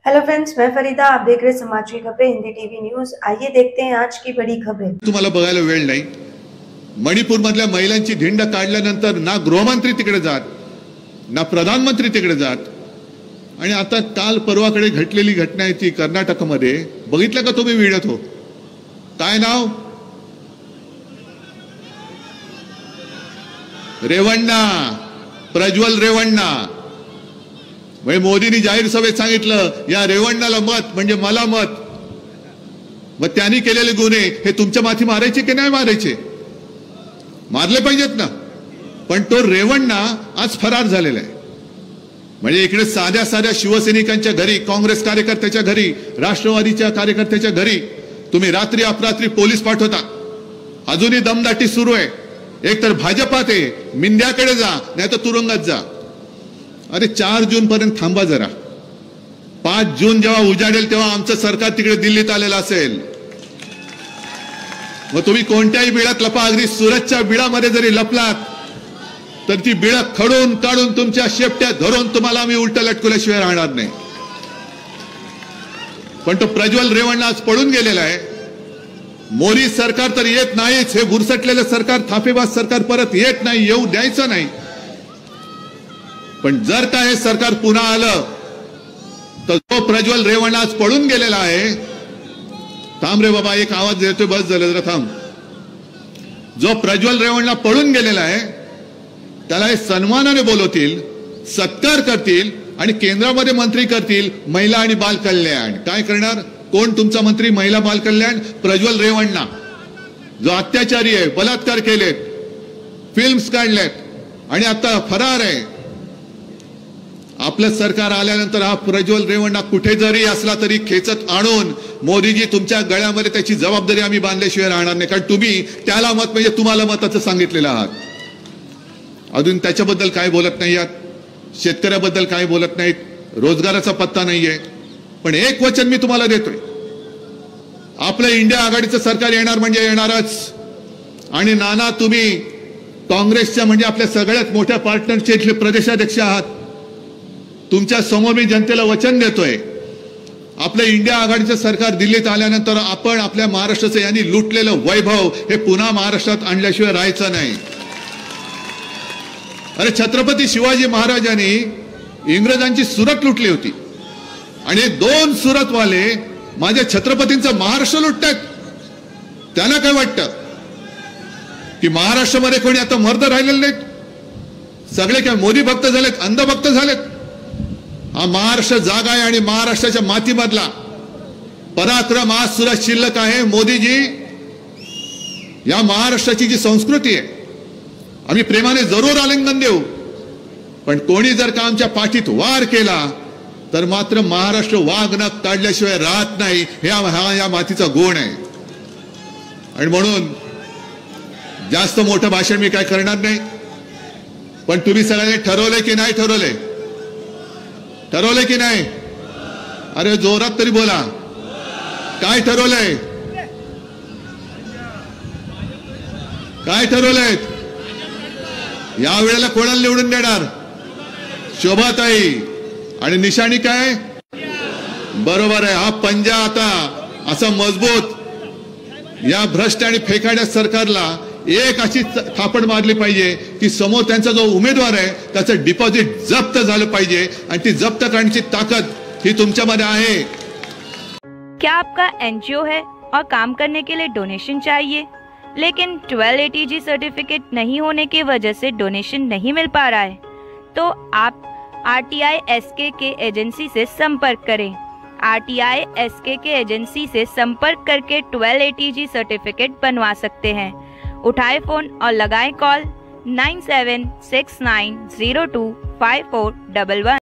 Hello friends, मैं फरीदा, आप देख रहे समाज की खबरें हिंदी टीवी न्यूज। आइए देखते हैं आज की बड़ी खबरें। तुम्हाला बघायला वेळ नाही। मणिपूर मधल्या महिलांची धिंड काढल्यानंतर ना गृहमंत्री तिकडे जात, ना प्रधानमंत्री तिकडे जात, आणि आता काल परवाकडे घडलेली घटना आहे ती कर्नाटकमध्ये बघितलं का तुम्ही व्हिडिओ? तो काय नाव? रेवण्णा, प्रज्वल रेवण्णा। मोदींनी जाहीर सभेत सांगितलं या रेवण्णाला मत म्हणजे मला मत। मग त्यांनी केलेले गुन्हे हे तुमच्या माथी मारायचे की नाही मारायचे? मारले पाहिजेत ना। पण तो रेवण्णा आज फरार झालेला आहे। म्हणजे इकडे साध्या साध्या शिवसैनिकांच्या घरी, काँग्रेस कार्यकर्त्याच्या घरी, राष्ट्रवादीच्या कार्यकर्त्याच्या घरी तुम्ही रात्री अपरात्री पोलीस पाठवता। अजूनही दमदाटी सुरू आहे। एक तर भाजपात आहे, मिंद्याकडे जा नाही तर तुरुंगात जा। अरे 4 जून पर्यंत थांबा जरा। 5 जून जेव्हा उजाडेल तेव्हा आमचं सरकार तिकडे दिल्लीत आलेलं असेल। मग तुम्ही कोणत्याही बिळात लपा, अगदी सुरतच्या बिळामध्ये जरी लपलात तर ती बिळं खडून काढून तुमच्या शेपट्यात धरून तुम्हाला आम्ही उलट लटकवल्याशिवाय राहणार नाही। पण तो प्रज्वल रेवण्णा आज पळून गेलेला आहे। मोदी सरकार तर येत नाहीच, हे बुरसटलेलं सरकार, थापेबाज सरकार परत येत नाही, येऊ द्यायचं नाही। पण जर का हे सरकार पुन्हा आलं तर जो प्रज्वल रेवण्णा आज पळून गेलेला आहे, थांब रे बाबा, एक आवाज देतोय, बस झालं जरा थांब। जो प्रज्वल रेवण्णा पळून गेलेला आहे त्याला हे सन्मानाने बोलवतील, सत्कार करतील आणि केंद्रामध्ये मंत्री करतील महिला आणि बाल कल्याण। काय करणार? कोण तुमचा मंत्री महिला बाल कल्याण? प्रज्वल रेवण्णा, जो अत्याचारी आहे, बलात्कार केलेत, फिल्म्स काढलेत आणि आता फरार आहे। आपलं सरकार आल्यानंतर हा प्रज्वल रेवण्णा कुठे जरी असला तरी खेचत आणून मोदीजी तुमच्या गळ्यामध्ये त्याची जबाबदारी आम्ही बांधल्याशिवाय राहणार नाही। कारण तुम्ही त्याला मत म्हणजे तुम्हाला मताचं सांगितलेलं आहात। अजून त्याच्याबद्दल काय बोलत नाही आहात, शेतकऱ्याबद्दल काय बोलत नाहीत, रोजगाराचा पत्ता नाहीये। पण एक वचन मी तुम्हाला देतोय, आपलं इंडिया आघाडीचं सरकार येणार म्हणजे येणारच। आणि नाना, तुम्ही काँग्रेसच्या म्हणजे आपल्या सगळ्यात मोठ्या पार्टनरचे इथले प्रदेशाध्यक्ष आहात। तुमच्या समोर मी जनतेला वचन देतोय, आपलं इंडिया आघाडीचं सरकार दिल्लीत आल्यानंतर आपण आपल्या महाराष्ट्राचं यांनी लुटलेलं वैभव हे पुन्हा महाराष्ट्रात आणल्याशिवाय राहायचं नाही। अरे छत्रपती शिवाजी महाराजांनी इंग्रजांची सुरत लुटली होती आणि 2 सुरतवाले माझ्या छत्रपतींचं महाराष्ट्र लुटतात। त्यांना काय वाटतं की महाराष्ट्रामध्ये कोणी आता मर्द राहिलेले नाहीत? सगळे काय मोदी भक्त झालेत, अंध भक्त झालेत? हा महाराष्ट्र जागा आहे आणि महाराष्ट्राच्या मातीमधला पराक्रम आज सुद्धा शिल्लक आहे। मोदीजी, या महाराष्ट्राची जी संस्कृती आहे आम्ही प्रेमाने जरूर आलिंगन देऊ, पण कोणी जर का आमच्या पाठीत वार केला तर मात्र महाराष्ट्र वाघ नख काढल्याशिवाय राहत नाही। हा या मातीचा गुण आहे। आणि म्हणून जास्त मोठं भाषण मी काय करणार नाही। पण तुम्ही सगळ्यांनी ठरवलंय की नाही ठरवलंय? ठरवलंय की नाही? अरे जोरात तरी बोला, काय ठरवलंय? काय ठरवलंय? या वेळेला कोणाला निवडून देणार? शोभाताई। आणि निशाणी काय? बरोबर आहे, हा पंजा आता असा मजबूत या भ्रष्ट आणि फेकाड्या सरकारला एक अशी थापड मारली पाहिजे की समोर त्यांचा जो उमेदवार आहे त्याचं डिपॉझिट जप्त झालं पाहिजे आणि ती जप्त करण्याची ताकद ही तुमच्यामध्ये आहे। क्या आपका एनजीओ है और काम करने के लिए डोनेशन चाहिए, लेकिन 1280G सर्टिफिकेट नहीं होने की वजह से डोनेशन नहीं मिल पा रहा है? तो आप RTI SKK एजेंसी से संपर्क करें। RTI SKK एजेंसी से संपर्क करके 1280G सर्टिफिकेट बनवा सकते हैं। उठाए फोन और लगाएं कॉल 9769025411।